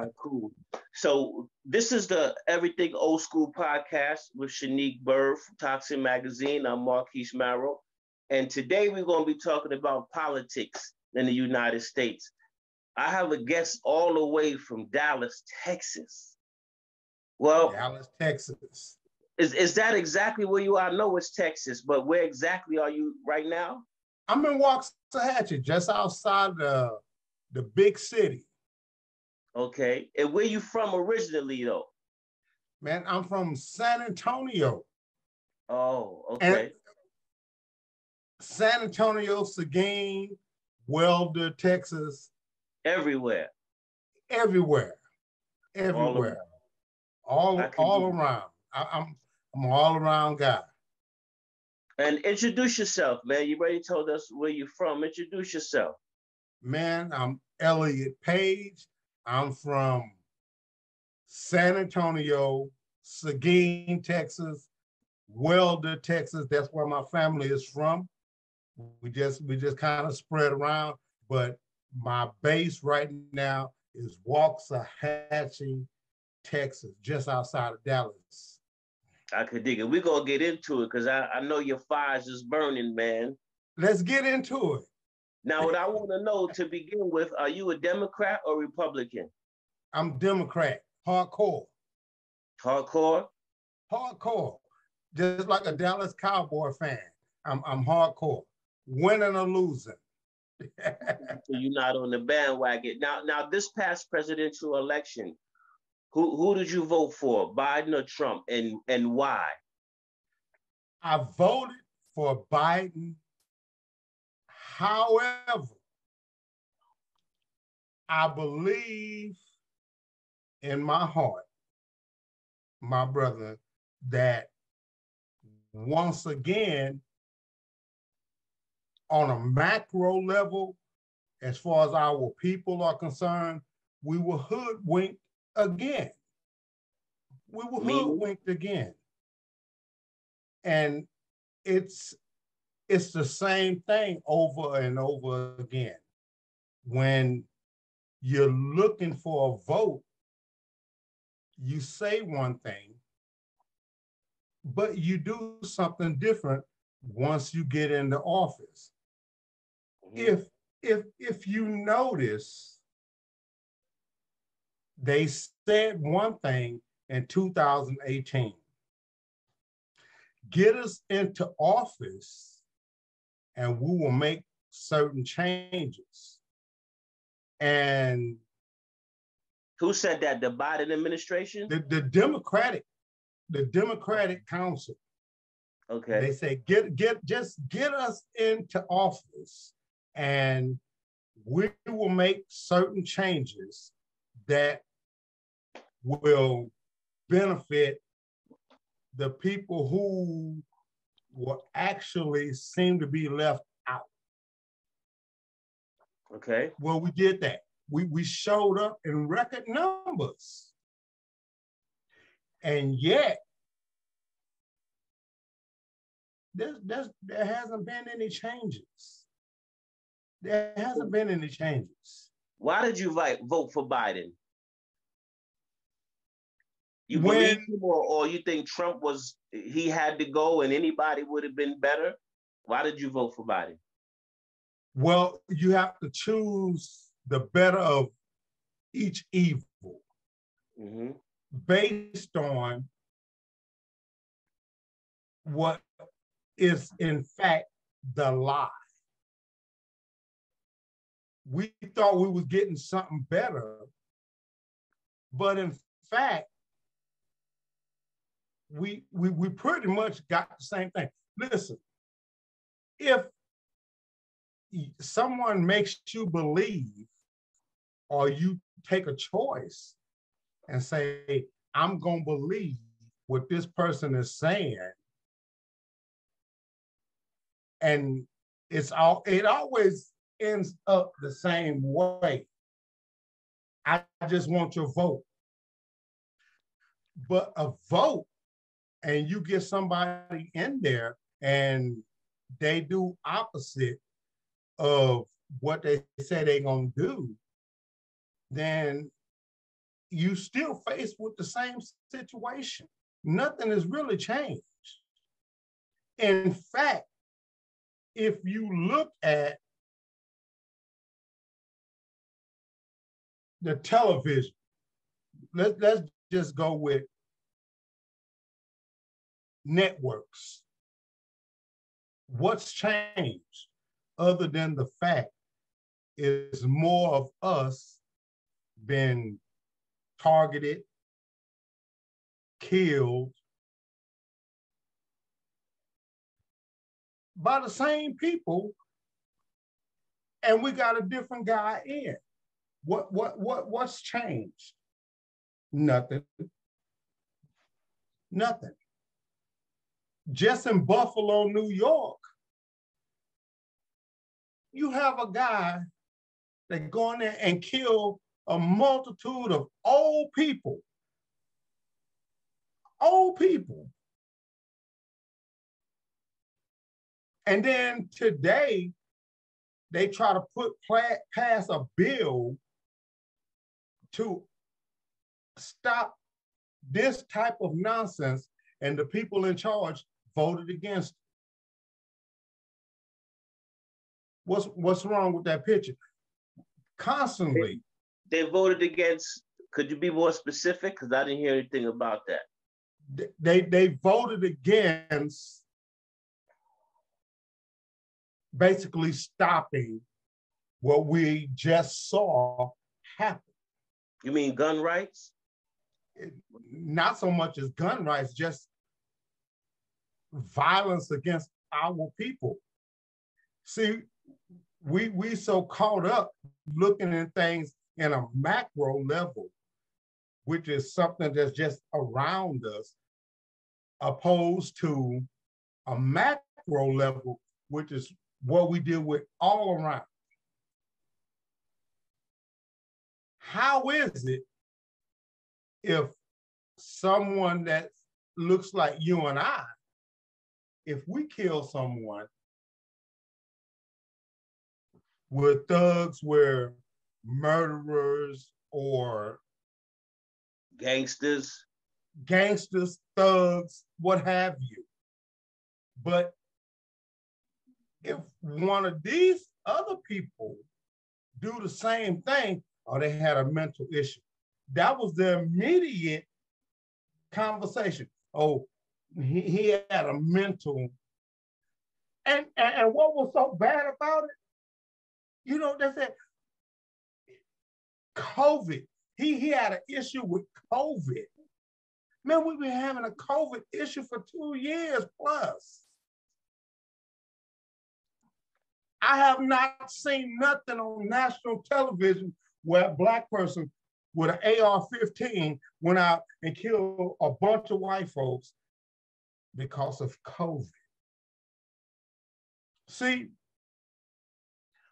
right, cool. So this is the Everything Old School podcast with Shanique Bird from Tocsin magazine. I'm Marquise Marrow, and today we're going to be talking about politics in the United States. I have a guest all the way from Dallas, Texas. Well, Dallas, Texas. is that exactly where you are? I know it's Texas, but where exactly are you right now? I'm in Waxahachie, just outside the big city. Okay, and where you from originally, though? Man, I'm from San Antonio. Oh, And okay. San Antonio, Seguin, Welder, Texas, Everywhere, everywhere, all everywhere, around. I all can all do. around. I'm an all around guy. And introduce yourself, man. You already told us where you're from. Introduce yourself. Man, I'm Elliot Page. I'm from San Antonio, Seguin, Texas, Welder, Texas. That's where my family is from. We just kind of spread around, but my base right now is Waxahachie, Texas, just outside of Dallas. I could dig it. We're gonna get into it because I know your fire's just burning, man. Let's get into it. Now, what I want to know to begin with, are you a Democrat or Republican? I'm Democrat, hardcore, Hardcore? hardcore, just like a Dallas Cowboy fan. I'm hardcore, winning or losing. So you're not on the bandwagon. Now this past presidential election, who did you vote for, Biden or Trump, and why? I voted for Biden. However, I believe in my heart, my brother, that once again, on a macro level, as far as our people are concerned, we were hoodwinked again. We were Meaning? hoodwinked again. And it's the same thing over and over again. When you're looking for a vote, you say one thing, but you do something different once you get into office. Mm-hmm. If you notice, they said one thing in 2018. Get us into office and we will make certain changes. And Who said that? The Biden administration? the Democratic Council, Okay. they say just get us into office and we will make certain changes that will benefit the people who will actually seem to be left out. Okay. Well, we did that. We showed up in record numbers. And yet, there hasn't been any changes. There hasn't been any changes. Why did you vote for Biden? You When, believe him, or you think Trump he had to go and anybody would have been better? Why did you vote for Biden? well, you have to choose the better of each evil Mm-hmm. based on what is in fact the lie. We thought we was getting something better, but in fact, we pretty much got the same thing. Listen, if someone makes you believe or you take a choice and say, I'm gonna believe what this person is saying, and it always ends up the same way. I just want your vote. But a vote, and you get somebody in there and they do opposite of what they say they're gonna do, then you still faced with the same situation. Nothing has really changed. In fact, if you look at the television, let's just go with networks. What's changed other than the fact is more of us been targeted, killed by the same people, and we got a different guy in. What's changed? Nothing. Nothing. Just in Buffalo, New York, you have a guy that go in there and kill a multitude of old people. Old people. And then today, they try to pass a bill to stop this type of nonsense, and the people in charge voted against it. What's wrong with that picture? Constantly. They voted against, could you be more specific? Because I didn't hear anything about that. They voted against basically stopping what we just saw happen. You mean gun rights? Not so much as gun rights, just violence against our people. See, we so caught up looking at things in a macro level, which is something that's just around us, opposed to a macro level, which is what we deal with all around. How is it if someone that looks like you and I, if we kill someone, we're thugs, we're murderers or gangsters, thugs, what have you. But if one of these other people do the same thing, or they had a mental issue, that was the immediate conversation. Oh, he had a mental. And what was so bad about it? You know, they said COVID. He had an issue with COVID. Man, we've been having a COVID issue for 2 years plus. I have not seen nothing on national television where a Black person with an AR-15 went out and killed a bunch of white folks because of COVID. See,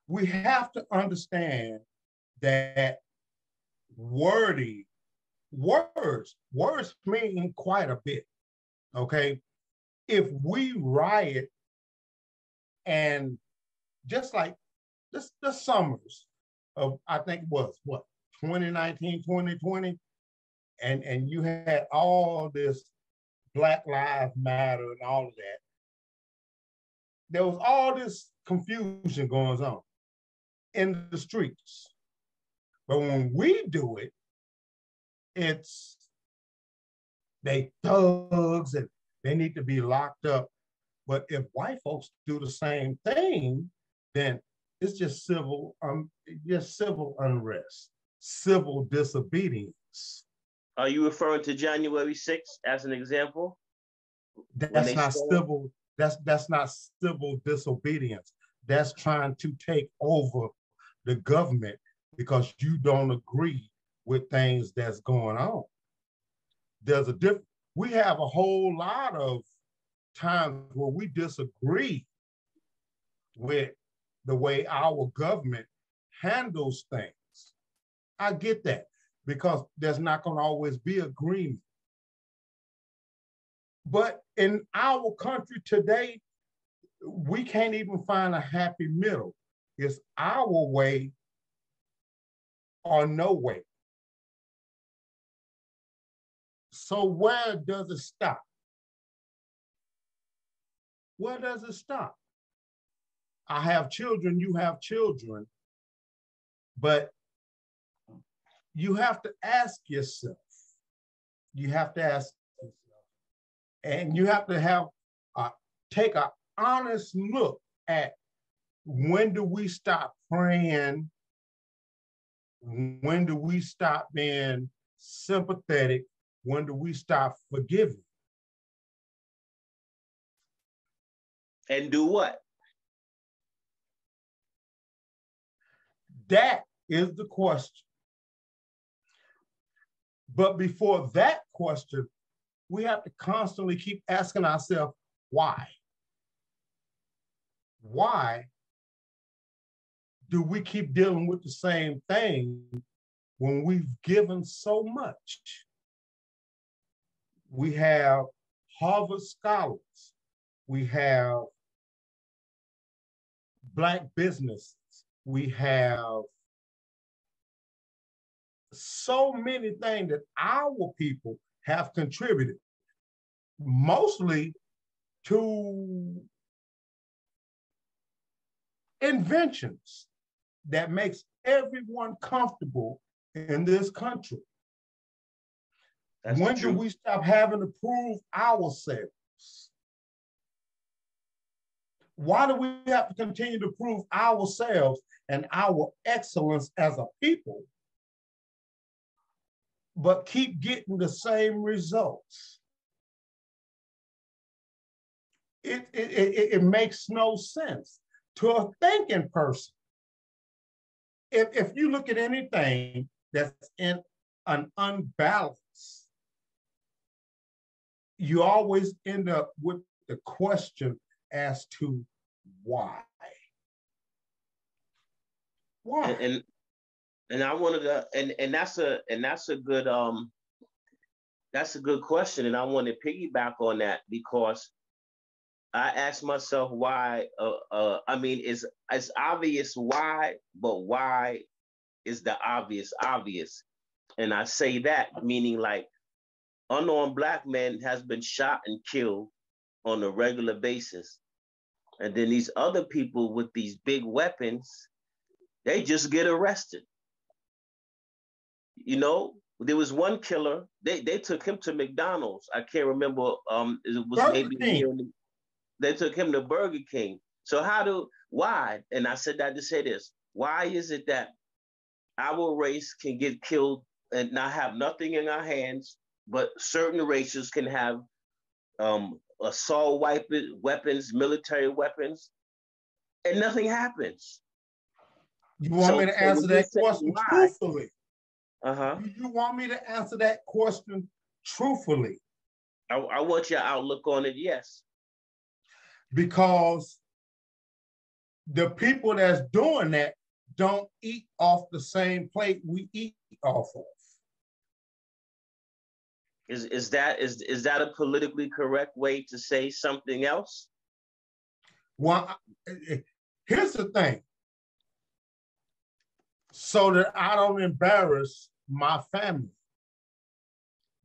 we have to understand that words mean quite a bit, okay? If we riot and just like the summers of, I think was what, 2019, 2020, and you had all this Black Lives Matter and all of that. There was all this confusion going on in the streets. But when we do it, it's they thugs and they need to be locked up. But if white folks do the same thing, then it's just civil unrest, civil disobedience. Are you referring to January 6th as an example? That's not civil. That's not civil disobedience. That's trying to take over the government because you don't agree with things that's going on. There's a difference. We have a whole lot of times where we disagree with the way our government handles things. I get that because there's not going to always be agreement. But in our country today, we can't even find a happy middle. It's our way or no way. So where does it stop? Where does it stop? I have children, you have children, but you have to ask yourself, and you have to have take an honest look at, when do we stop praying? When do we stop being sympathetic? When do we stop forgiving? And do what? That is the question. But before that question, we have to constantly keep asking ourselves, why? Why do we keep dealing with the same thing when we've given so much? We have Harvard scholars. We have Black businesses. We have so many things that our people have contributed, mostly to inventions that makes everyone comfortable in this country. When do we stop having to prove ourselves? Why do we have to continue to prove ourselves and our excellence as a people, but keep getting the same results? It makes no sense to a thinking person. If you look at anything that's in an unbalance, you always end up with the question as to why. Why? And I wanted to, and that's a good question, and I want to piggyback on that, because I asked myself why. I mean, it's obvious why, but why is the obvious? And I say that meaning, like, unarmed Black men has been shot and killed on a regular basis, and then these other people with these big weapons, they just get arrested. You know, there was one killer. They took him to McDonald's. I can't remember. It was Burger maybe King. they took him to Burger King. So why? And I said that to say this: why is it that our race can get killed and not have nothing in our hands, but certain races can have assault weapons, military weapons, and nothing happens? You want me to answer that question truthfully? Uh-huh. Do you want me to answer that question truthfully? I want your outlook on it, yes. Because the people that's doing that don't eat off the same plate we eat off of. Is that a politically correct way to say something else? Well, here's the thing. So that I don't embarrass my family,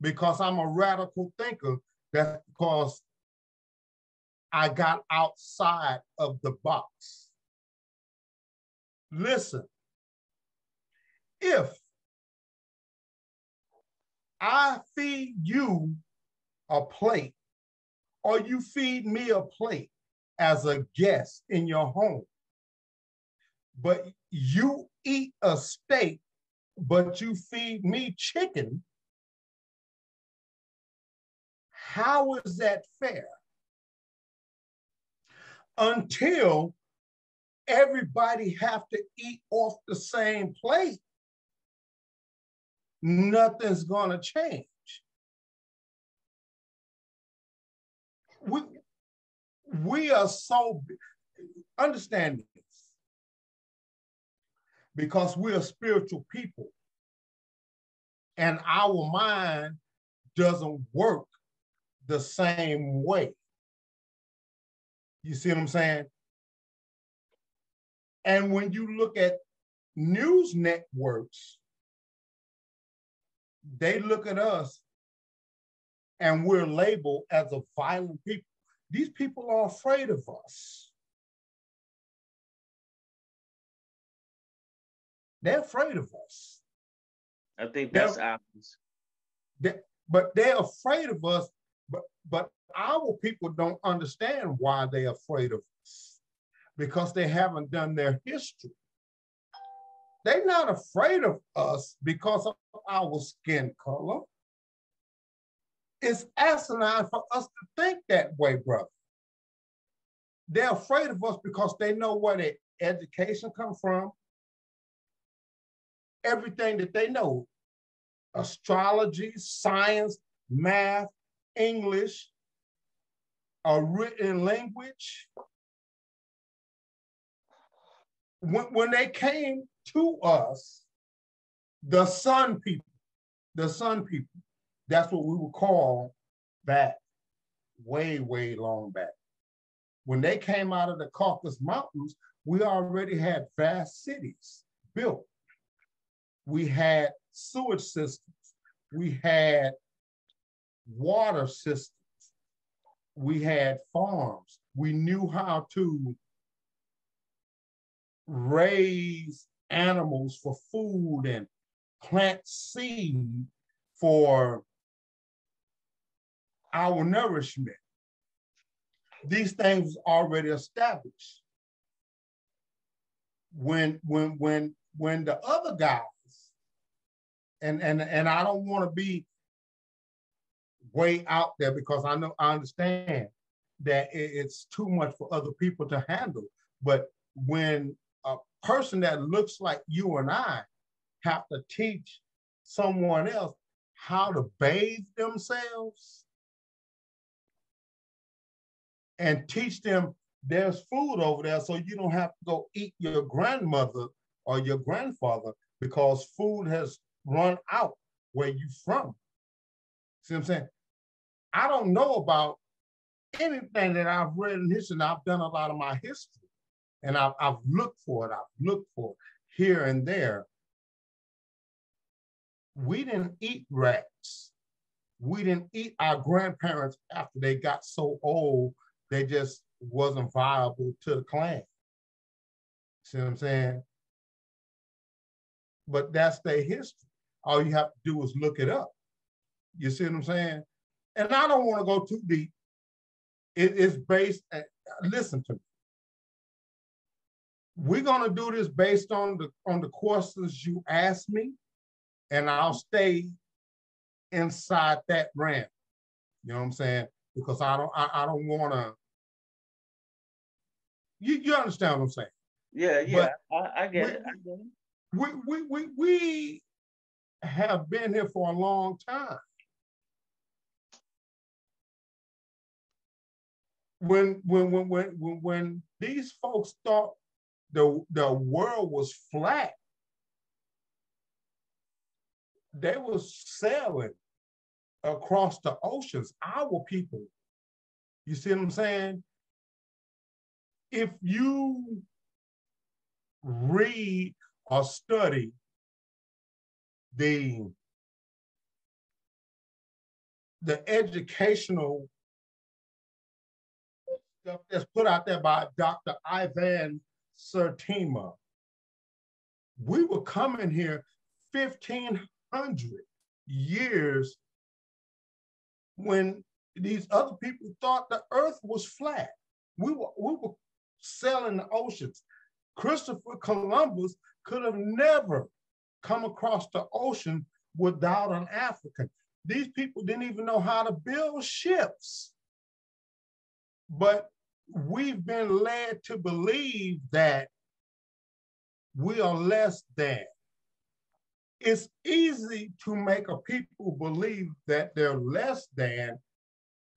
because I'm a radical thinker, that's because I got outside of the box. Listen, if I feed you a plate, or you feed me a plate as a guest in your home, but you eat a steak, but you feed me chicken, how is that fair? Until everybody have to eat off the same plate, nothing's gonna change. We are so, understand this, because we're a spiritual people and our mind doesn't work the same way. You see what I'm saying? And when you look at news networks, they look at us and we're labeled as a violent people. These people are afraid of us. They're afraid of us. I think that's obvious. But they're afraid of us, but our people don't understand why they're afraid of us, because they haven't done their history. They're not afraid of us because of our skin color. It's asinine for us to think that way, brother. They're afraid of us because they know where their education comes from, everything that they know, astrology, science, math, English, a written language. When they came to us, the sun people, that's what we would call back, way, way long back. When they came out of the Caucasus Mountains, we already had vast cities built. We had sewage systems. We had water systems. We had farms. We knew how to raise animals for food and plant seed for our nourishment. These things already established. When the other guys, and I don't want to be way out there because I understand that it's too much for other people to handle. But when a person that looks like you and I have to teach someone else how to bathe themselves and teach them there's food over there so you don't have to go eat your grandmother or your grandfather because food has run out where you from. See what I'm saying? I don't know about anything that I've read in history, and I've done a lot of my history. And I've looked for it here and there. We didn't eat rats. We didn't eat our grandparents after they got so old, they just wasn't viable to the clan. See what I'm saying? But that's their history. All you have to do is look it up. You see what I'm saying? And I don't want to go too deep. It's based, listen to me. We're gonna do this based on the courses you asked me, and I'll stay inside that realm. You know what I'm saying? Because I don't want to. You understand what I'm saying? Yeah. I get it. We have been here for a long time. When these folks thought the world was flat, they was sailing across the oceans, our people. You see what I'm saying? If you read or study the educational stuff that's put out there by Dr. Ivan Sertima, we were coming here 1,500 years when these other people thought the earth was flat. We were sailing the oceans. Christopher Columbus could have never come across the ocean without an African. These people didn't even know how to build ships. But we've been led to believe that we are less than. It's easy to make a people believe that they're less than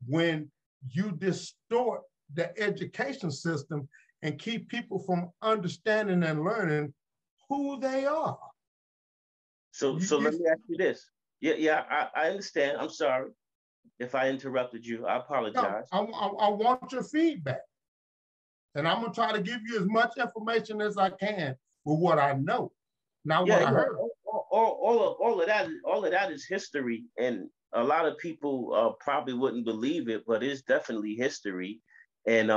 when you distort the education system and keep people from understanding and learning who they are. So let me ask you this. Yeah, I understand. I'm sorry if I interrupted you. I apologize. No, I want your feedback. And I'm going to try to give you as much information as I can with what I know, not what I heard. All of that is history, and a lot of people probably wouldn't believe it, but it's definitely history. And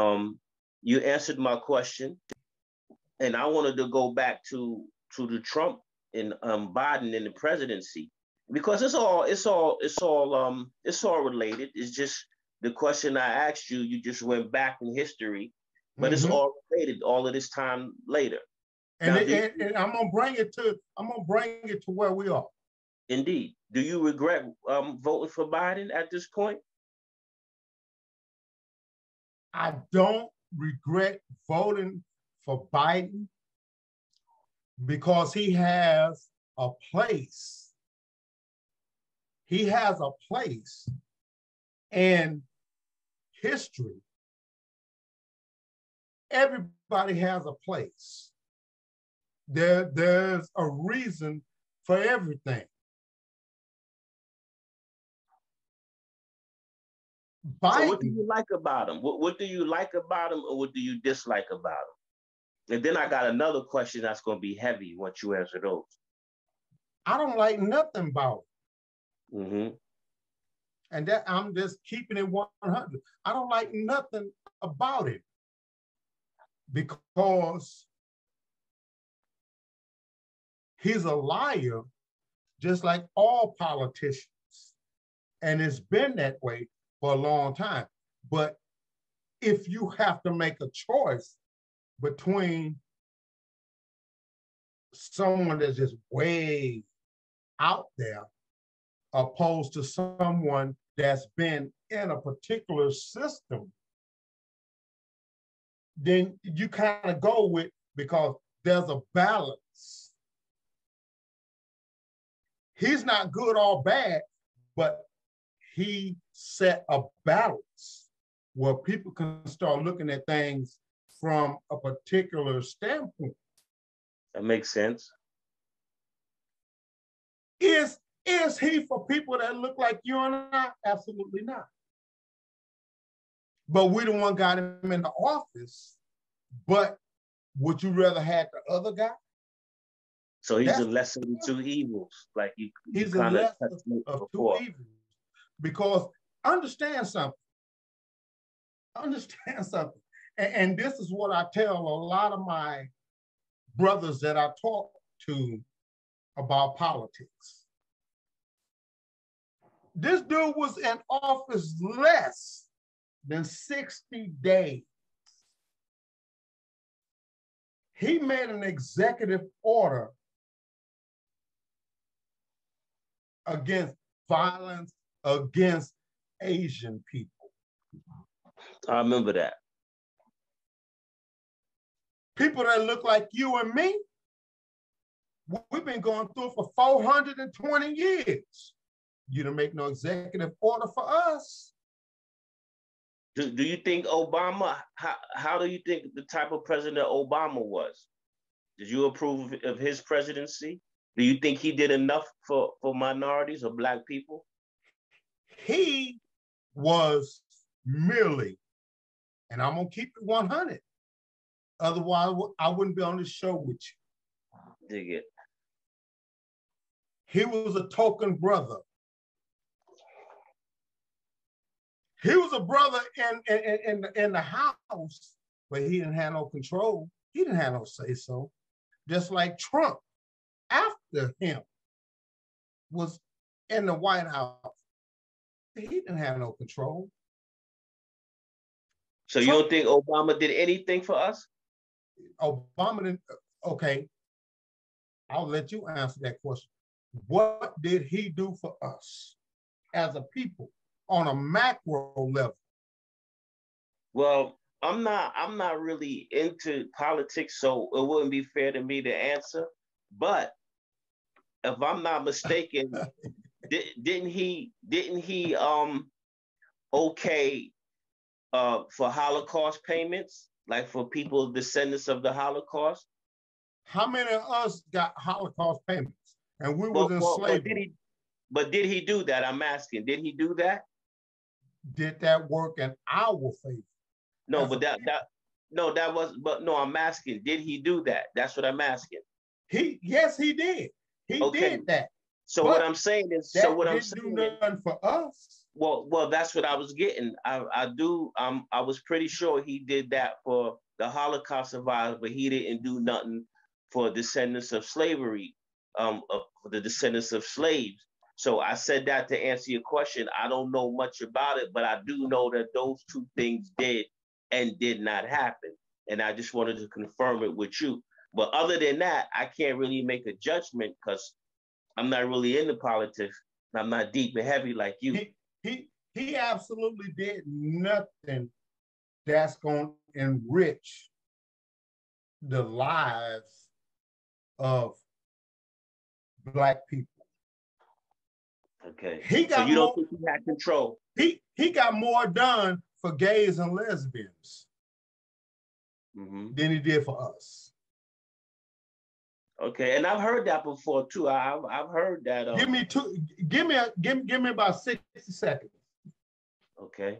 you answered my question, and I wanted to go back to the Trump and Biden in the presidency, because it's all related. It's just the question I asked you. You just went back in history, but it's all related. All of this time later. And, now, and I'm gonna bring it to where we are. Indeed. Do you regret voting for Biden at this point? I don't regret voting for Biden because he has a place. He has a place in history. Everybody has a place. There's a reason for everything. Biden, so what do you like about him? What do you like about him, or what do you dislike about him? And then I got another question that's going to be heavy once you answer those. I don't like nothing about it. Mm-hmm. And that I'm just keeping it 100. I don't like nothing about it because he's a liar, just like all politicians. And it's been that way for a long time. But if you have to make a choice between someone that's just way out there opposed to someone that's been in a particular system, then you kind of go with, because there's a balance. He's not good or bad, but he set a balance where people can start looking at things from a particular standpoint. That makes sense. Is he for people that look like you and I? Absolutely not. But we the one got him in the office. But would you rather have the other guy? So he's a lesser of two evils. Like he's a lesser of two evils. Because understand something. And this is what I tell a lot of my brothers that I talk to about politics. This dude was in office less than 60 days. He made an executive order against violence against Asian people. I remember that. People that look like you and me, we've been going through it for 420 years. You don't make no executive order for us. Do you think Obama, how do you think the type of president Obama was? Did you approve of his presidency? Do you think he did enough for minorities or Black people? He was merely, and I'm going to keep it 100. Otherwise, I wouldn't be on this show with you. Dig it. He was a token brother. He was a brother in the house, but he didn't have no control. He didn't have no say-so. Just like Trump, after him, was in the White House. He didn't have no control. So Trump, you don't think Obama did anything for us? Obama didn't. Okay, I'll let you answer that question. What did he do for us as a people on a macro level? Well, I'm not really into politics, so it wouldn't be fair to me to answer. But if I'm not mistaken, didn't he okay for Holocaust payments, like for people descendants of the Holocaust? How many of us got Holocaust payments? And we was in slavery. But did he do that? I'm asking. Did he do that? Did that work in our favor? No, but I'm asking. Did he do that? That's what I'm asking. Yes, he did. He did that. So what But I'm saying is, so that what I'm didn't do saying is, nothing for us. well, that's what I was getting. I was pretty sure he did that for the Holocaust survivors, but he didn't do nothing for descendants of slavery, for the descendants of slaves. So I said that to answer your question. I don't know much about it, but I do know that those two things did and did not happen. And I just wanted to confirm it with you. But other than that, I can't really make a judgment because I'm not really into politics. I'm not deep and heavy like you. He absolutely did nothing that's going to enrich the lives of Black people. Okay. He So got you don't more. think he had control? He got more done for gays and lesbians than he did for us. Okay, and I've heard that before too. I've heard that. Give me about 60 seconds. Okay.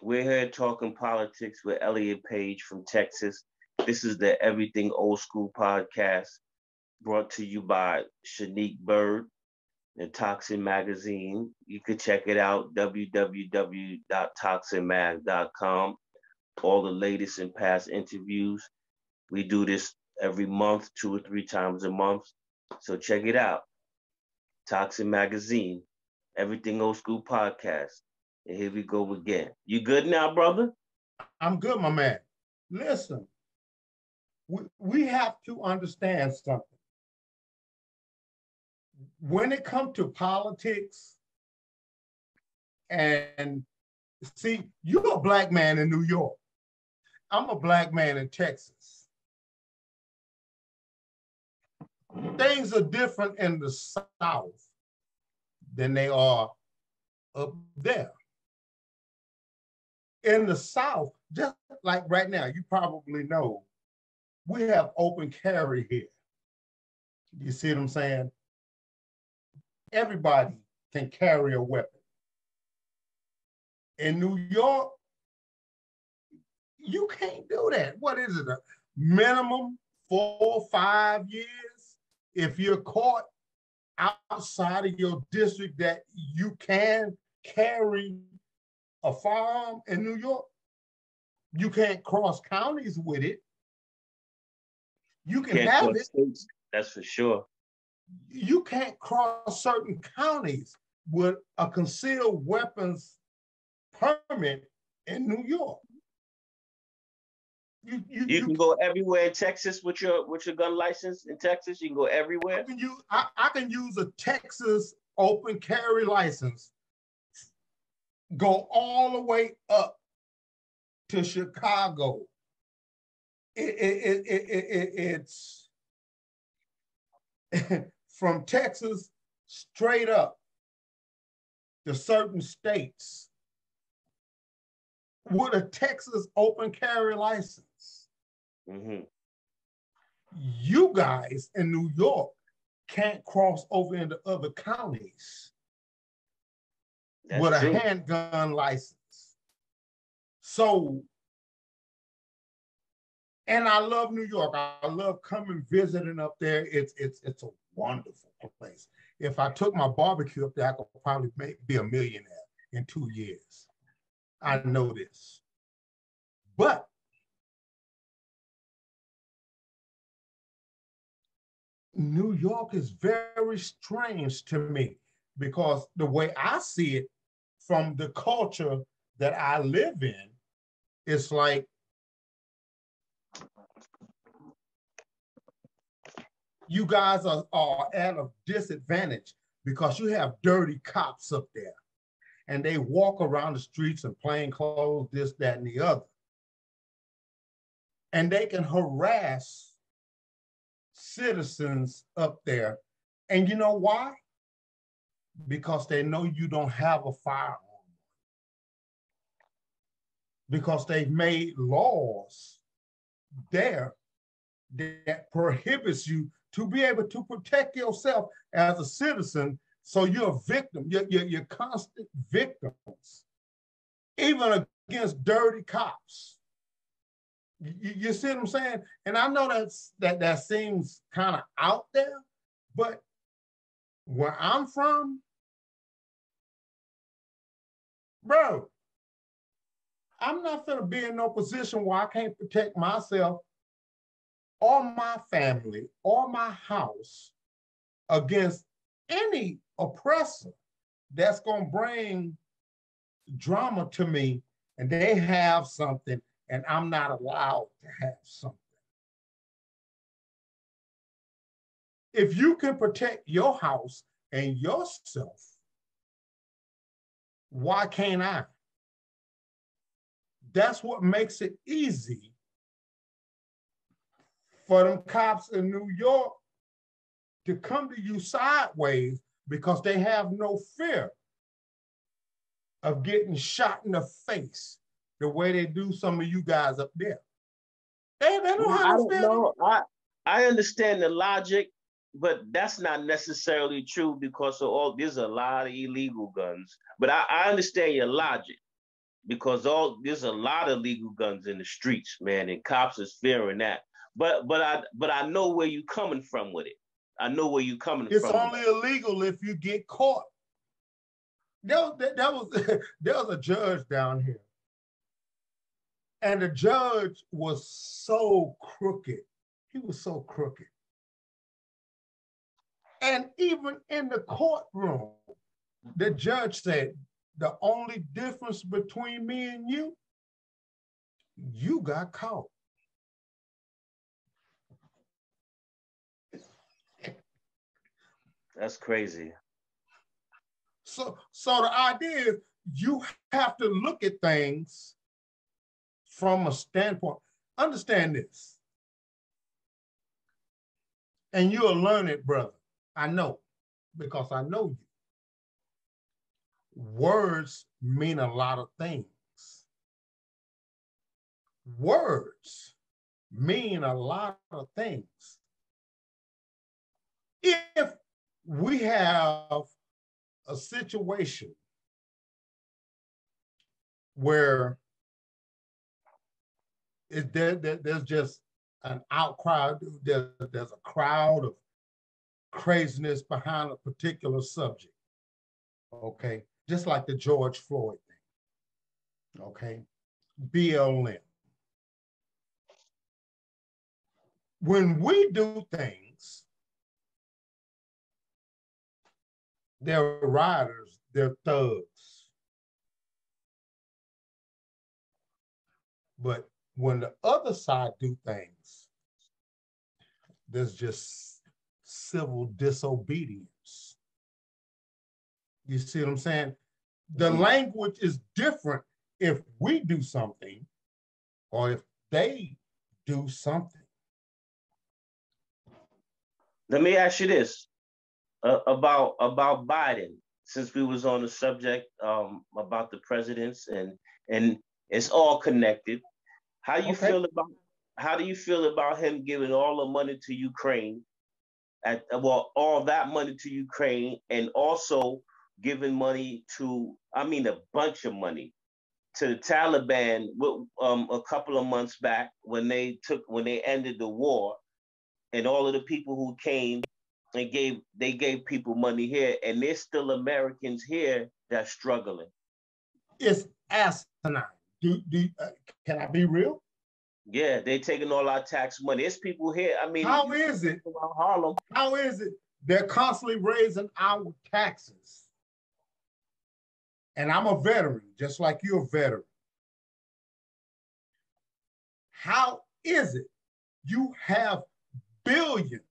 We're here talking politics with Elliot Page from Texas. This is the Everything Old School podcast brought to you by Shanique Bird and Tocsin Magazine. You can check it out, www.toxinmag.com. All the latest and past interviews. We do this every month, 2 or 3 times a month. So check it out. Tocsin Magazine, Everything Old School podcast. And here we go again. You good now, brother? I'm good, my man. Listen, we have to understand something. When it comes to politics, and see, you're a Black man in New York. I'm a Black man in Texas. Things are different in the South than they are up there. In the South, just like right now, you probably know, we have open carry here. You see what I'm saying? Everybody can carry a weapon. In New York, you can't do that. What is it? A minimum 4 or 5 years? If you're caught outside of your district that you can carry a firearm in New York, you can't cross counties with it. You can have it. States, that's for sure. You can't cross certain counties with a concealed weapons permit in New York. You can go everywhere in Texas with your gun license in Texas. You can go everywhere. I can use a Texas open carry license, go all the way up to Chicago. It's from Texas straight up to certain states with a Texas open carry license. You guys in New York can't cross over into other counties with a handgun license. So, and I love New York. I love coming visiting up there. It's a wonderful place. If I took my barbecue up there, I could probably be a millionaire in 2 years. I know this. But New York is very strange to me because the way I see it from the culture that I live in, it's like you guys are at a disadvantage because you have dirty cops up there and they walk around the streets in plain clothes, this, that, and the other. And they can harass citizens up there. And you know why? Because they know you don't have a firearm. Because they've made laws there that prohibits you to be able to protect yourself as a citizen So you're a victim. You're constant victims, even against dirty cops. You see what I'm saying? And I know that seems kind of out there, but where I'm from, bro, I'm not gonna be in no position where I can't protect myself or my family or my house against any oppressor that's gonna bring drama to me, and they have something and I'm not allowed to have something. If you can protect your house and yourself, why can't I? That's what makes it easy for them cops in New York to come to you sideways, because they have no fear of getting shot in the face the way they do some of you guys up there. They don't have I no don't fear. know. I understand the logic, but that's not necessarily true because there's a lot of illegal guns. But I understand your logic because there's a lot of legal guns in the streets, man, and cops is fearing that. But I know where you coming from with it. I know where you coming It's from. only illegal if you get caught. There was a judge down here, and the judge was so crooked. He was so crooked. And even in the courtroom, the judge said, the only difference between me and you got caught. That's crazy. So the idea is you have to look at things from a standpoint. Understand this. And you'll learn it, brother. I know, because I know you. Words mean a lot of things. Words mean a lot of things. If we have a situation where there's just an outcry, there's a crowd of craziness behind a particular subject, okay? Just like the George Floyd thing, okay? BLM. When we do things, they're riders, they're thugs. But when the other side do things, there's just civil disobedience. You see what I'm saying? The language is different if we do something or if they do something. Let me ask you this about Biden, since we was on the subject about the presidents and it's all connected. How do you feel about him giving all the money to Ukraine, all that money to Ukraine, and also giving money a bunch of money to the Taliban a couple of months back when they ended the war, and all of the people who came and gave people money here, and there's still Americans here that's struggling. It's asinine. Can I be real? Yeah, they taking all our tax money. It's people here. I mean, how is it? Harlem. How is it they're constantly raising our taxes? And I'm a veteran, just like you're a veteran. How is it you have billions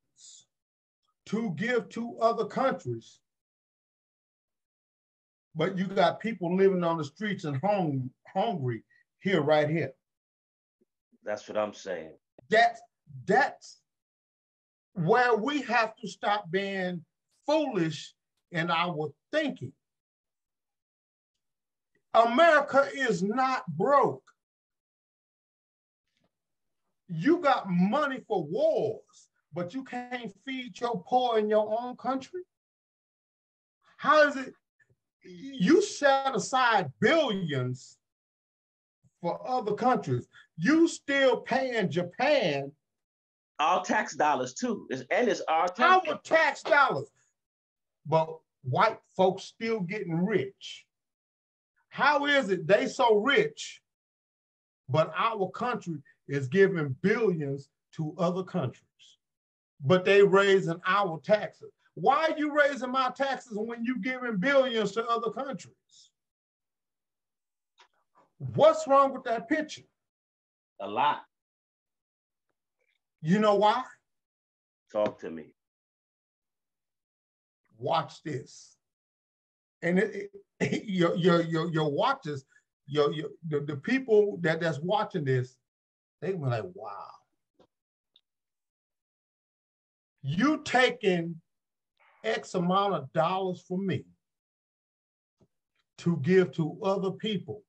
to give to other countries, but you got people living on the streets and hungry here, right here? That's what I'm saying. That's where we have to stop being foolish in our thinking. America is not broke. You got money for wars, but you can't feed your poor in your own country? How is it you set aside billions for other countries? You still paying Japan our tax dollars too, and it's our tax dollars, but white folks still getting rich. How is it they so rich, but our country is giving billions to other countries, but they raising our taxes? Why are you raising my taxes when you giving billions to other countries? What's wrong with that picture? A lot. You know why? Talk to me. Watch this. And your watchers, the people that's watching this, they were like, wow. You taking X amount of dollars from me to give to other people.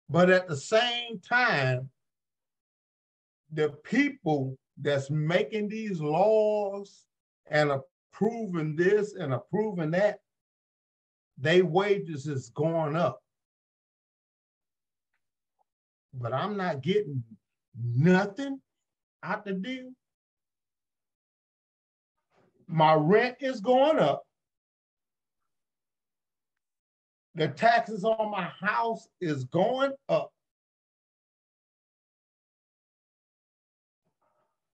But at the same time, the people that's making these laws and approving this and approving that, their wages is going up. But I'm not getting nothing out the deal. My rent is going up. The taxes on my house is going up.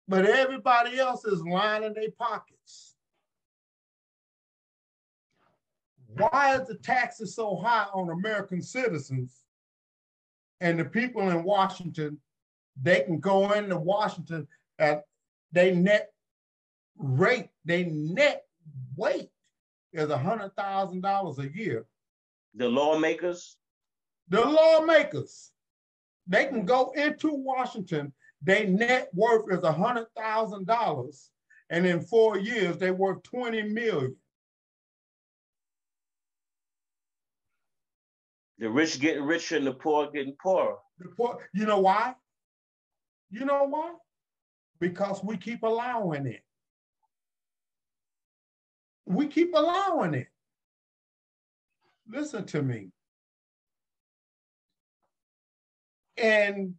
But everybody else is lining their pockets. Why is the taxes so high on American citizens, and the people in Washington, they can go into Washington at they net weight is $100,000 a year. The lawmakers? The lawmakers. They can go into Washington, their net worth is $100,000, and in 4 years, they worth $20 million. The rich getting richer and the poor getting poorer. The poor, you know why? You know why? Because we keep allowing it. We keep allowing it. Listen to me. In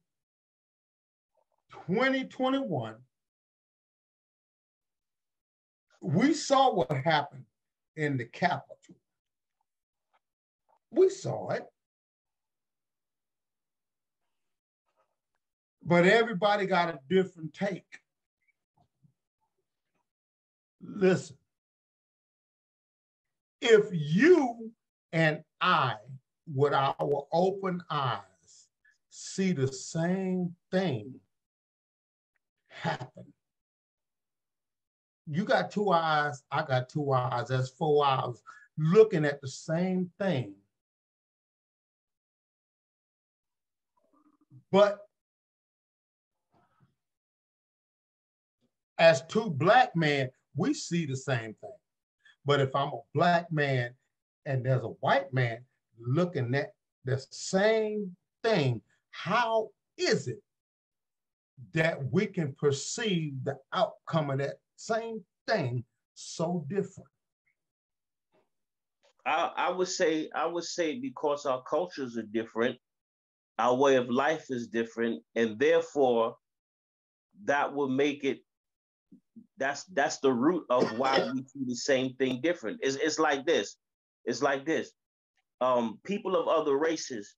2021, we saw what happened in the Capitol. We saw it. But everybody got a different take. Listen, if you and I, with our open eyes, see the same thing happen. You got 2 eyes, I got 2 eyes, that's 4 eyes looking at the same thing. But as 2 black men, we see the same thing. But if I'm a black man and there's a white man looking at the same thing, how is it that we can perceive the outcome of that same thing so different? I would say because our cultures are different, our way of life is different, and therefore that will make it, that's the root of why we see the same thing different. It's like this. It's like this. People of other races,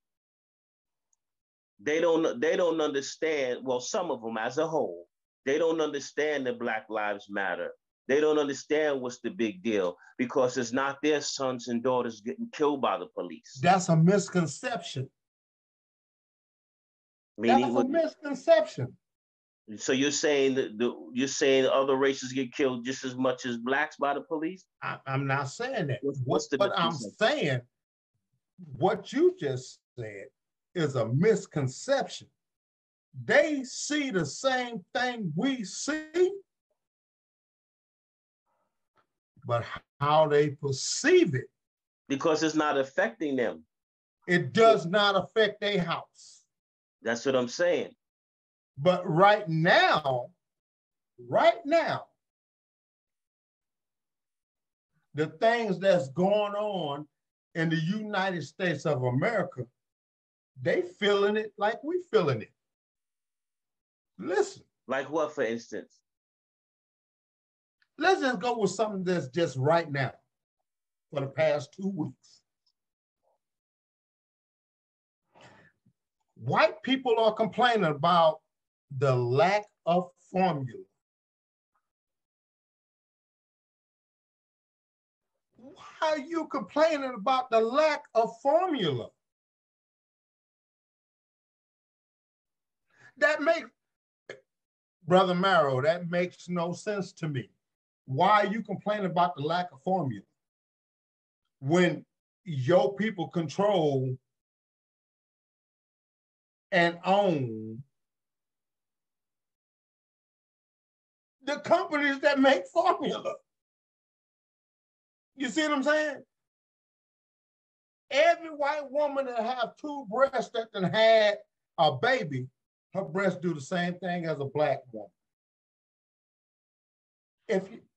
they don't understand, well, some of them as a whole, they don't understand that Black Lives Matter. They don't understand what's the big deal because it's not their sons and daughters getting killed by the police. That's a misconception. That's a misconception. So you're saying that other races get killed just as much as blacks by the police? I'm not saying that. What I'm saying, what you just said is a misconception. They see the same thing we see, but how they perceive it. Because it's not affecting them. It does not affect their house. That's what I'm saying. But right now, the things that's going on in the United States of America, they feeling it like we feeling it. Listen. Like what, for instance? Let's just go with something that's just right now for the past 2 weeks. White people are complaining about the lack of formula. Why are you complaining about the lack of formula? That makes, Brother Marrow, that makes no sense to me. Why are you complaining about the lack of formula when your people control and own the companies that make formula? You see what I'm saying? Every white woman that have 2 breasts that can have a baby, her breasts do the same thing as a black woman.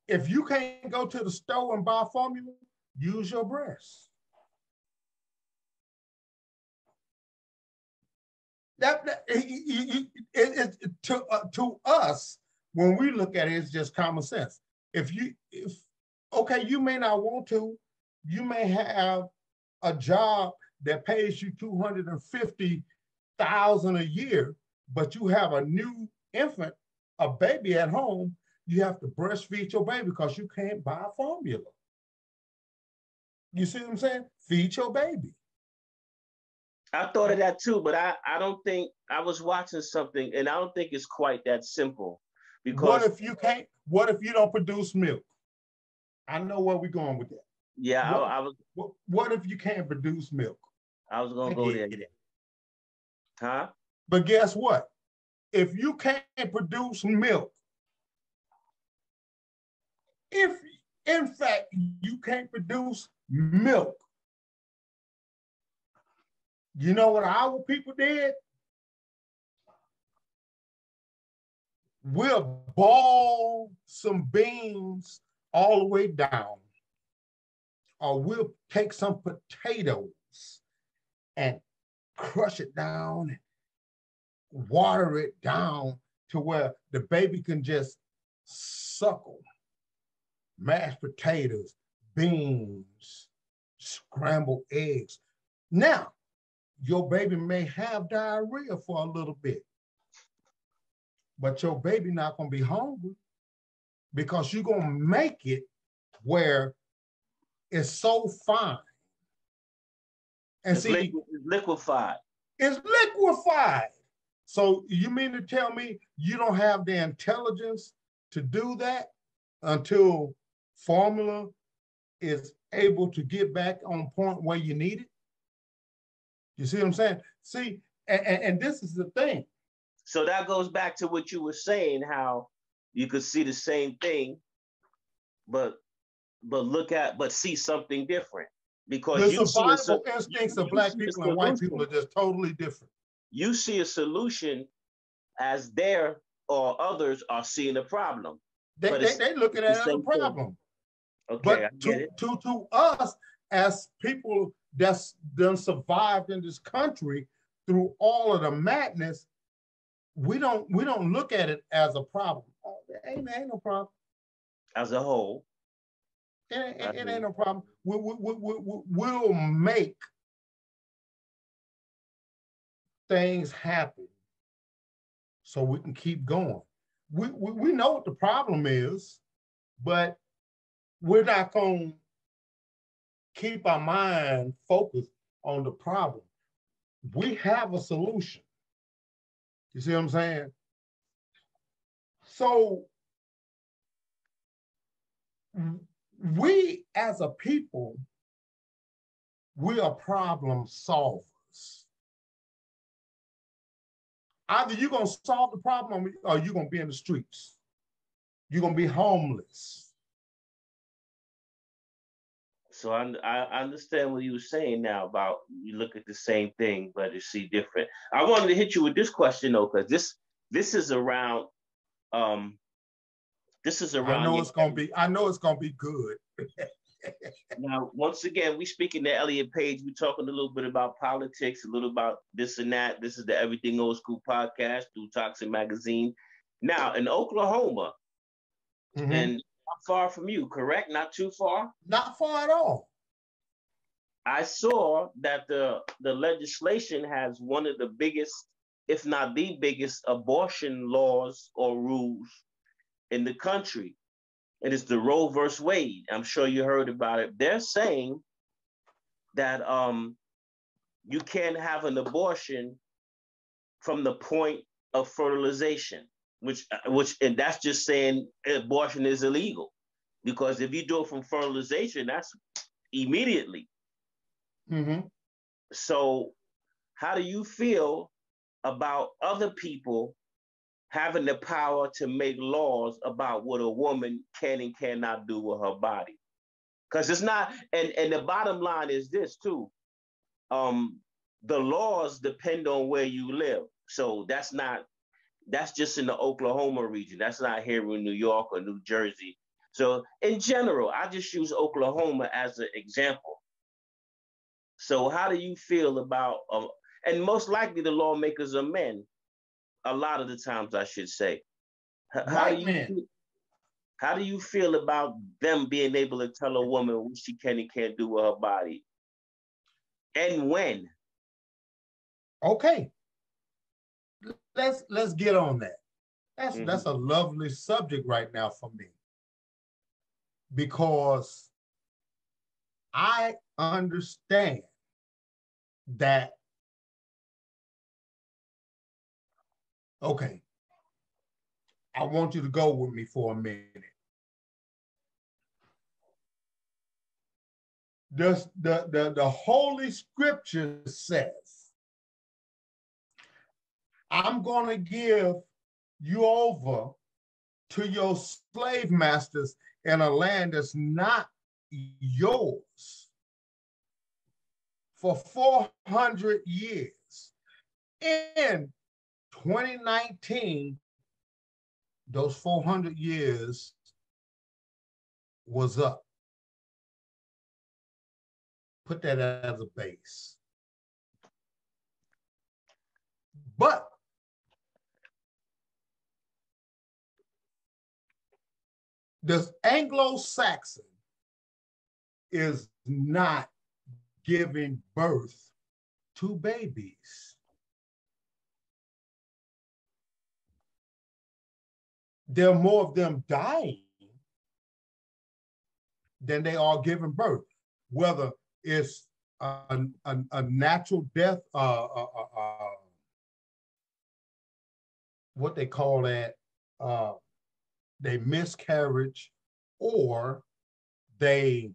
If you can't go to the store and buy formula, use your breasts. To us, when we look at it, it's just common sense. Okay, you may not want to, you may have a job that pays you $250,000 a year, but you have a new infant, a baby at home. You have to breastfeed your baby because you can't buy formula. You see what I'm saying? Feed your baby. I thought of that too, but I don't think, I was watching something and I don't think it's quite that simple. Because what if you don't produce milk? I know where we're going with that. Yeah, what if you can't produce milk? I was gonna go there. Huh? But guess what? If you can't produce milk, if in fact you can't produce milk, you know what our people did? We'll boil some beans all the way down, or we'll take some potatoes and crush it down and water it down to where the baby can just suckle mashed potatoes, beans, scrambled eggs. Now, your baby may have diarrhea for a little bit, but your baby not gonna be hungry because you're gonna make it where it's so fine. And it's liquefied. It's liquefied. So you mean to tell me you don't have the intelligence to do that until formula is able to get back on point where you need it? You see what I'm saying? See, and this is the thing. So that goes back to what you were saying, how you could see the same thing, but see something different. Because the survival instincts of black people and white people are just totally different. You see a solution as there or others are seeing a problem. They look at it as a problem. Okay, but to us, as people that's done survived in this country through all of the madness, we don't look at it as a problem. Ain't no problem. As a whole. It ain't no problem. We'll make things happen so we can keep going. We know what the problem is, but we're not going to keep our mind focused on the problem. We have a solution. You see what I'm saying? So we as a people, we are problem solvers. Either you're going to solve the problem or you're going to be in the streets. You're going to be homeless. So I understand what you were saying now about you look at the same thing, but you see different. I wanted to hit you with this question though, because this is around. I know it's gonna be good. Now, once again, we speaking to Elliot Page. We talking a little bit about politics, a little about this and that. This is the Everything Old School podcast through Tocsin magazine. Now, in Oklahoma, and not far from you, correct? Not too far? Not far at all. I saw that the legislation has one of the biggest, if not the biggest, abortion laws or rules in the country. And it's the Roe versus Wade. I'm sure you heard about it. They're saying that you can't have an abortion from the point of fertilization, which and that's just saying abortion is illegal. Because if you do it from fertilization, that's immediately. So how do you feel about other people having the power to make laws about what a woman can and cannot do with her body? Because it's not, and the bottom line is this too. The laws depend on where you live. So that's just in the Oklahoma region. That's not here in New York or New Jersey. So in general, I just use Oklahoma as an example. So how do you feel about, and most likely the lawmakers are men, a lot of the times I should say. How do you feel about them being able to tell a woman what she can and can't do with her body? And when? Okay. Let's get on that. That's a lovely subject right now for me. Because I understand that, okay, I want you to go with me for a minute. The Holy Scripture says, I'm going to give you over to your slave masters in a land that's not yours for 400 years. In 2019, those 400 years was up. Put that as a base. But the Anglo-Saxon is not giving birth to babies. There are more of them dying than they are giving birth, whether it's a natural death, what they call that, they miscarriage, or they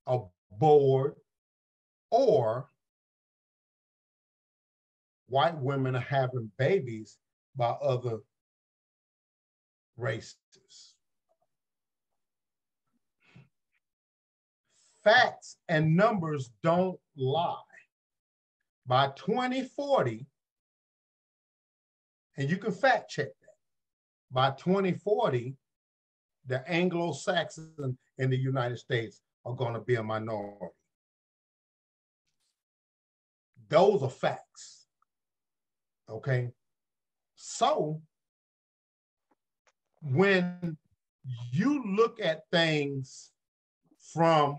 abort, or white women are having babies by other races. Facts and numbers don't lie. By 2040, and you can fact check that, by 2040, the Anglo-Saxon in the United States are going to be a minority. Those are facts, okay? So when you look at things from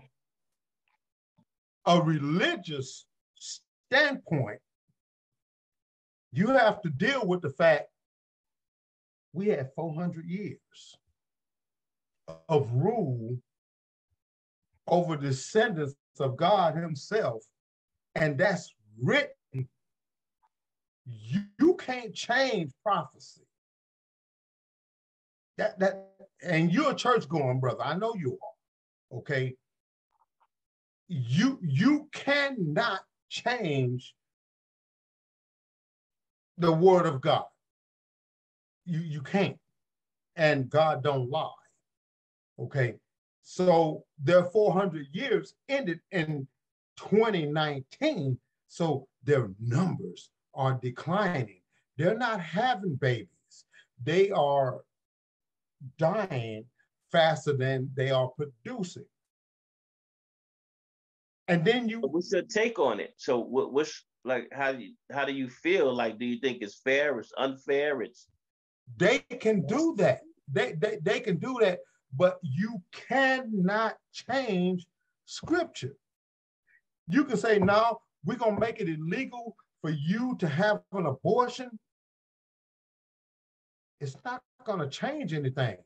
a religious standpoint, you have to deal with the fact we had 400 years of rule over descendants of God himself, and that's written. You can't change prophecy. And you're a church going brother. I know you are. Okay. You cannot change the word of God. You can't. And God don't lie. Okay. So their 400 years ended in 2019. So their numbers are declining. They're not having babies. They are dying faster than they are producing. And then What's your take on it? So what's like how do you feel? Like, do you think it's fair? It's unfair? It's they can do that. They can do that, but you cannot change scripture. You can say, no, we're gonna make it illegal for you to have an abortion. It's not gonna change anything.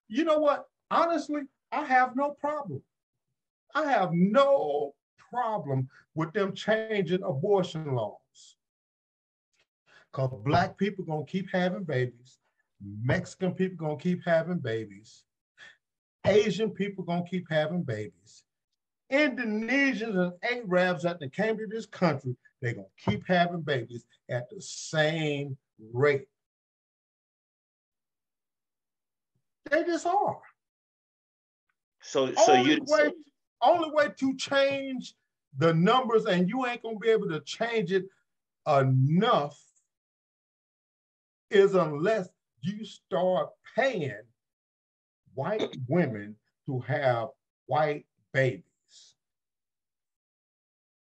You know what? Honestly, I have no problem. I have no problem with them changing abortion laws. Because Black people gonna keep having babies. Mexican people gonna keep having babies. Asian people gonna keep having babies. Indonesians and Arabs that came to this country, they're gonna keep having babies at the same rate. They just are. So Only way to change the numbers, and you ain't gonna be able to change it enough, is unless you start paying white women to have white babies.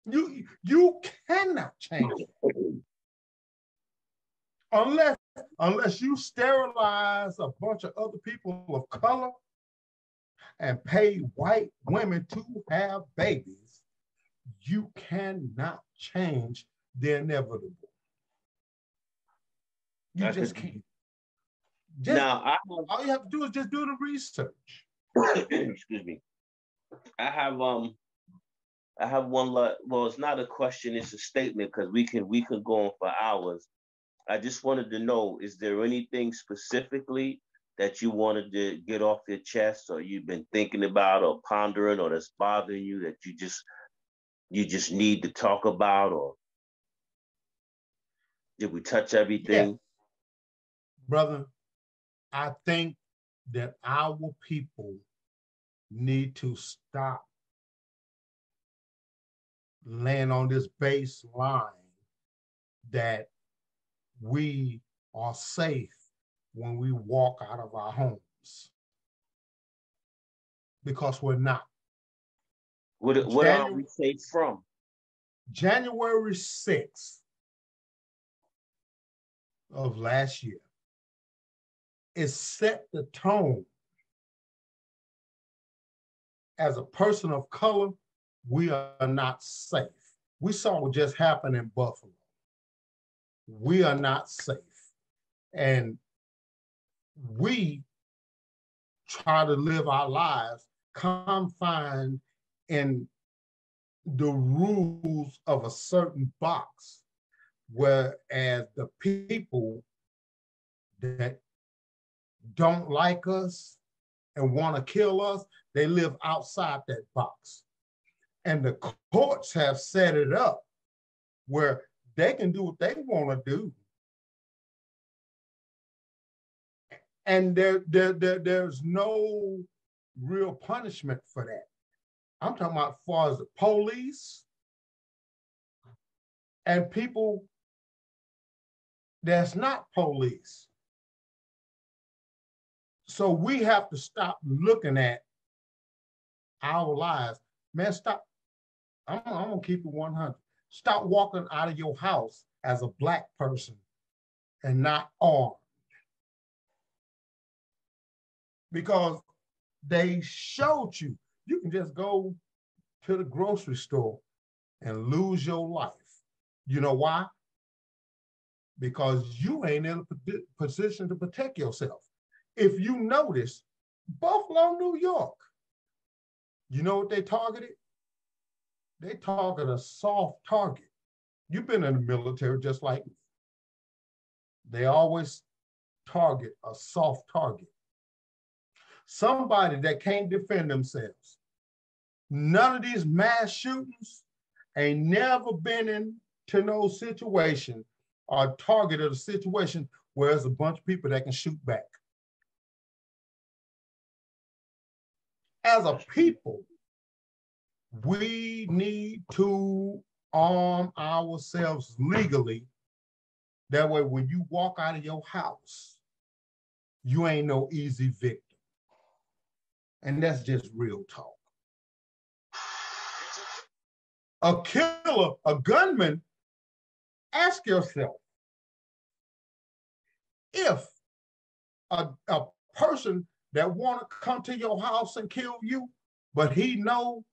You cannot change it unless you sterilize a bunch of other people of color and pay white women to have babies. You cannot change the inevitable. You just can't. All you have to do is just do the research. Excuse me. I have one. Well, it's not a question; it's a statement because we can go on for hours. I just wanted to know: is there anything specifically that you wanted to get off your chest, or you've been thinking about, or pondering, or that's bothering you that you just need to talk about, or did we touch everything? Yeah. Brother, I think that our people need to stop laying on this baseline that we are safe when we walk out of our homes, because we're not. What are we safe from? January 6th of last year, it set the tone. As a person of color, we are not safe. We saw what just happened in Buffalo. We are not safe. And we try to live our lives confined in the rules of a certain box, whereas the people that don't like us and want to kill us, they live outside that box. And the courts have set it up where they can do what they want to do. And there's no real punishment for that. I'm talking about as far as the police and people that's not police. So we have to stop looking at our lives. Man, stop. I'm gonna keep it 100. Stop walking out of your house as a Black person and not armed. Because they showed you, you can just go to the grocery store and lose your life. You know why? Because you ain't in a position to protect yourself. If you notice, Buffalo, New York, you know what they targeted? They target a soft target. You've been in the military just like me. They always target a soft target. Somebody that can't defend themselves. None of these mass shootings ain't never been into no situation or targeted a situation where there's a bunch of people that can shoot back. As a people, we need to arm ourselves legally. That way, when you walk out of your house, you ain't no easy victim. And that's just real talk. A killer, a gunman, ask yourself, if a person that want to come to your house and kill you, but he know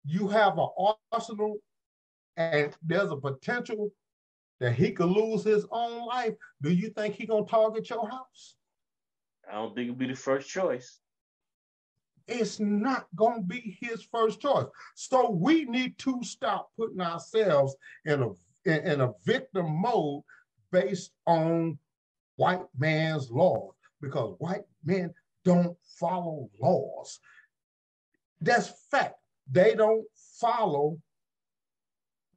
you have an arsenal and there's a potential that he could lose his own life, do you think he gonna target your house? I don't think it'd be the first choice. It's not gonna be his first choice. So we need to stop putting ourselves in a victim mode based on white man's laws, because white men don't follow laws. That's fact. They don't follow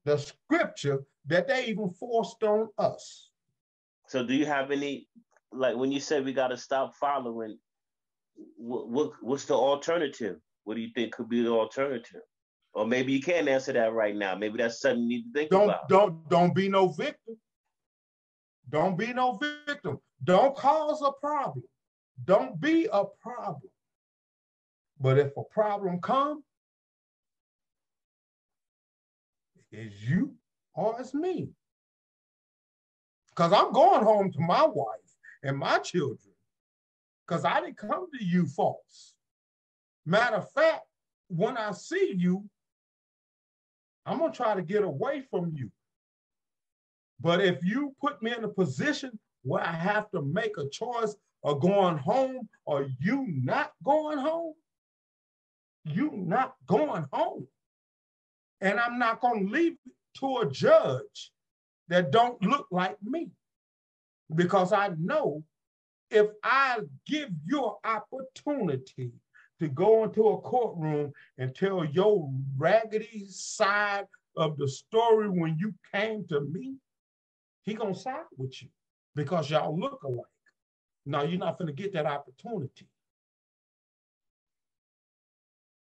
the scripture that they even forced on us. So do you have any, like when you said we got to stop following, what's the alternative? What do you think could be the alternative? Or maybe you can't answer that right now. Maybe that's something you need to think about. Don't be no victim. Don't be no victim. Don't cause a problem. Don't be a problem. But if a problem comes, it's you or it's me. Because I'm going home to my wife and my children, because I didn't come to you false. Matter of fact, when I see you, I'm going to try to get away from you. But if you put me in a position where I have to make a choice of going home or you not going home, you not going home. And I'm not going to leave it to a judge that don't look like me. Because I know if I give you an opportunity to go into a courtroom and tell your raggedy side of the story when you came to me, he gonna side with you because y'all look alike. Now you're not gonna get that opportunity.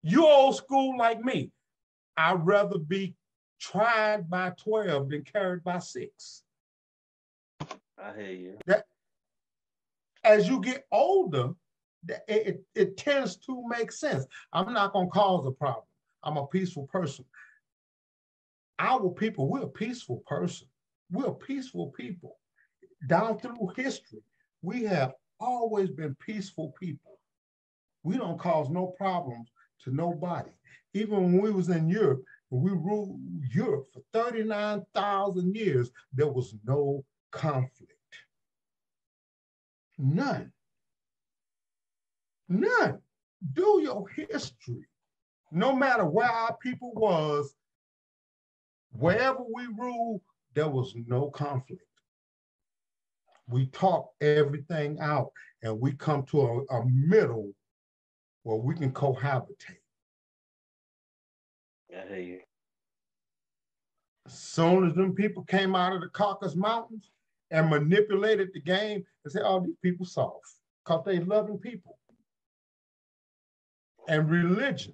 You old school like me. I'd rather be tried by 12 than carried by 6. I hear you. That, as you get older, it tends to make sense. I'm not gonna cause a problem. I'm a peaceful person. Our people, we're a peaceful person. We're peaceful people. Down through history, we have always been peaceful people. We don't cause no problems to nobody. Even when we was in Europe, when we ruled Europe for 39,000 years, there was no conflict. None. None. Do your history. No matter where our people was, wherever we ruled, there was no conflict. We talk everything out and we come to a middle where we can cohabitate. I hear you. As soon as them people came out of the Caucasus Mountains and manipulated the game and said, oh, these people soft, because they loving people. And religion.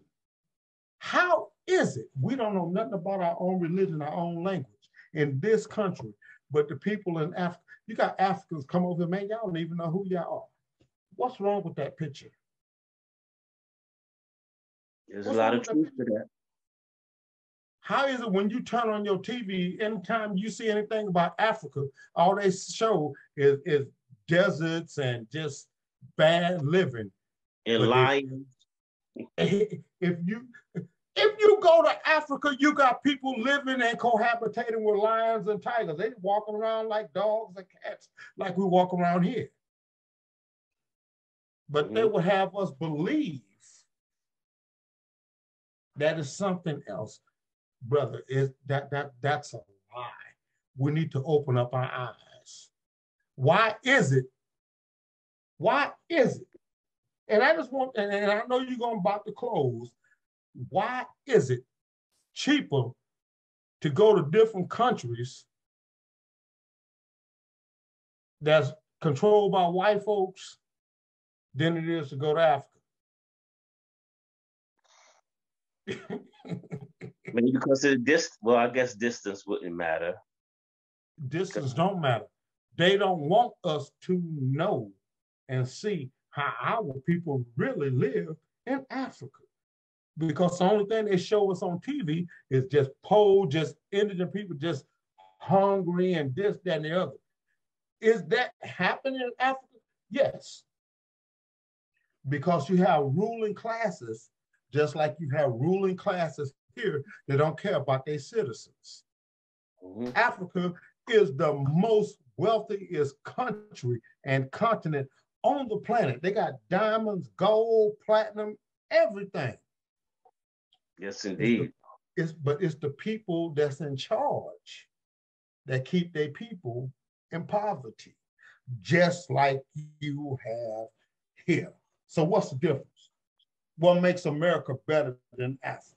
How is it we don't know nothing about our own religion, our own language in this country, but the people in Africa, you got Africans come over, man, y'all don't even know who y'all are. What's wrong with that picture? There's a lot of truth to that. How is it when you turn on your TV, anytime you see anything about Africa, all they show is deserts and just bad living. And lions. If you go to Africa, you got people living and cohabitating with lions and tigers. They walking around like dogs and cats, like we walk around here. But they will have us believe that is something else. Brother, that's a lie. We need to open up our eyes. Why is it? Why is it? And I just want, and I know you're going about to close. Why is it cheaper to go to different countries that's controlled by white folks than it is to go to Africa? Maybe because of the well, I guess distance wouldn't matter. Distance don't matter. They don't want us to know and see how our people really live in Africa. Because the only thing they show us on TV is just poor, just indigent people, just hungry and this, that, and the other. Is that happening in Africa? Yes. Because you have ruling classes, just like you have ruling classes here that don't care about their citizens. Mm-hmm. Africa is the most wealthiest country and continent on the planet. They got diamonds, gold, platinum, everything. Yes, indeed. But it's the people that's in charge that keep their people in poverty, just like you have here. So what's the difference? What makes America better than Africa?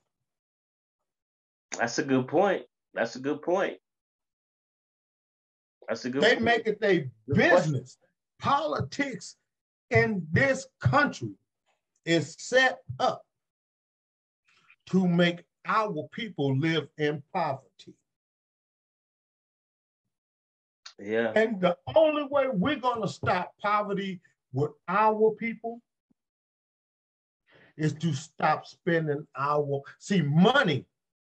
That's a good point. That's a good point. That's a good They point. make it their business. Politics in this country is set up to make our people live in poverty. Yeah. And the only way we're going to stop poverty with our people is to stop spending money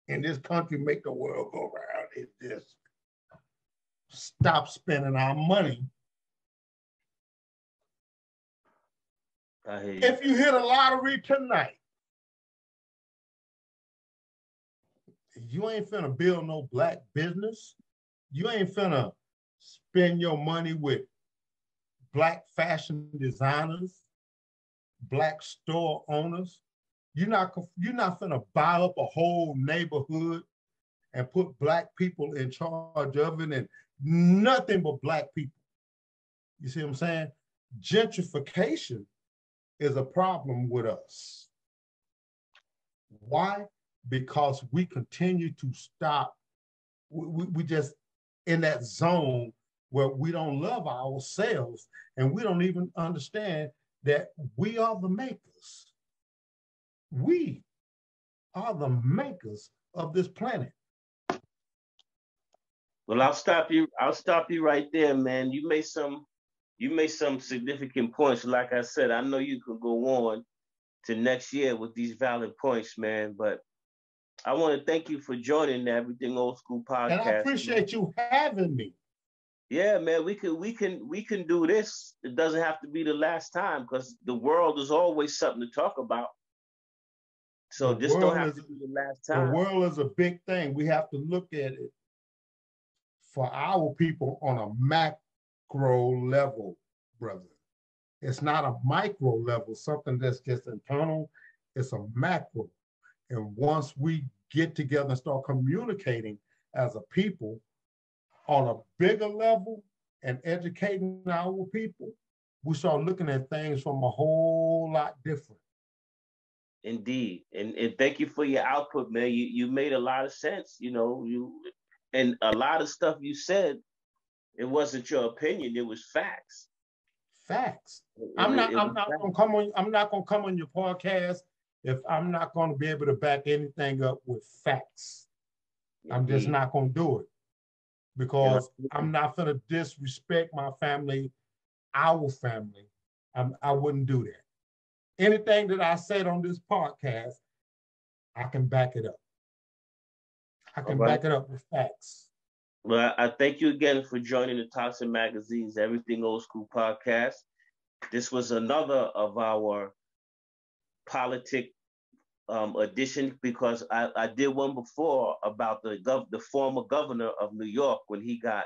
in this country make the world go round. It just stop spending our money. I hear you. If you hit a lottery tonight, you ain't finna build no black business. You ain't finna spend your money with black fashion designers, black store owners. You're not finna buy up a whole neighborhood and put black people in charge of it and nothing but black people. You see what I'm saying? Gentrification is a problem with us. Why? Because we continue to stop. We just in that zone where we don't love ourselves and we don't even understand that we are the makers. We are the makers of this planet. Well, I'll stop you right there, man. You made some significant points. Like I said, I know you can go on to next year with these valid points, man. But I want to thank you for joining the Everything Old School podcast. And I appreciate you having me. Yeah, man, we can do this. It doesn't have to be the last time because the world is always something to talk about. So this don't have to be the last time. The world is a big thing. We have to look at it for our people on a macro level, brother. It's not a micro level, something that's just internal. It's a macro. And once we get together and start communicating as a people on a bigger level and educating our people, we start looking at things from a whole lot different. Indeed. And thank you for your output, man. You made a lot of sense, and a lot of stuff you said, it wasn't your opinion, it was facts. Facts. I'm not gonna come on your podcast if I'm not gonna be able to back anything up with facts. I'm just not gonna do it because I'm not gonna disrespect my family, our family. I wouldn't do that. Anything that I said on this podcast, I can back it up. I can back it up with facts. Well, I thank you again for joining the Tocsin Magazine's Everything Old School podcast. This was another of our politic edition because I did one before about the former governor of New York when he got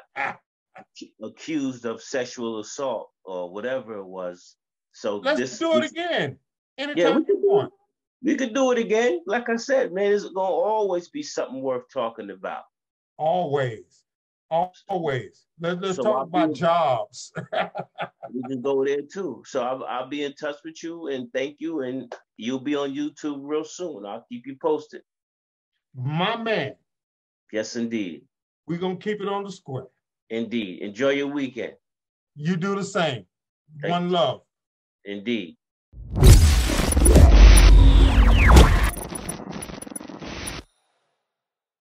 accused of sexual assault or whatever it was. So let's do it again. Anytime you want. We could do it again. Like I said, man, it's gonna always be something worth talking about. Always. Let's talk about jobs. We can go there too. So I'll be in touch with you and thank you. And you'll be on YouTube real soon. I'll keep you posted. My man. Yes, indeed. We're gonna keep it on the square. Indeed. Enjoy your weekend. You do the same. One love. Indeed.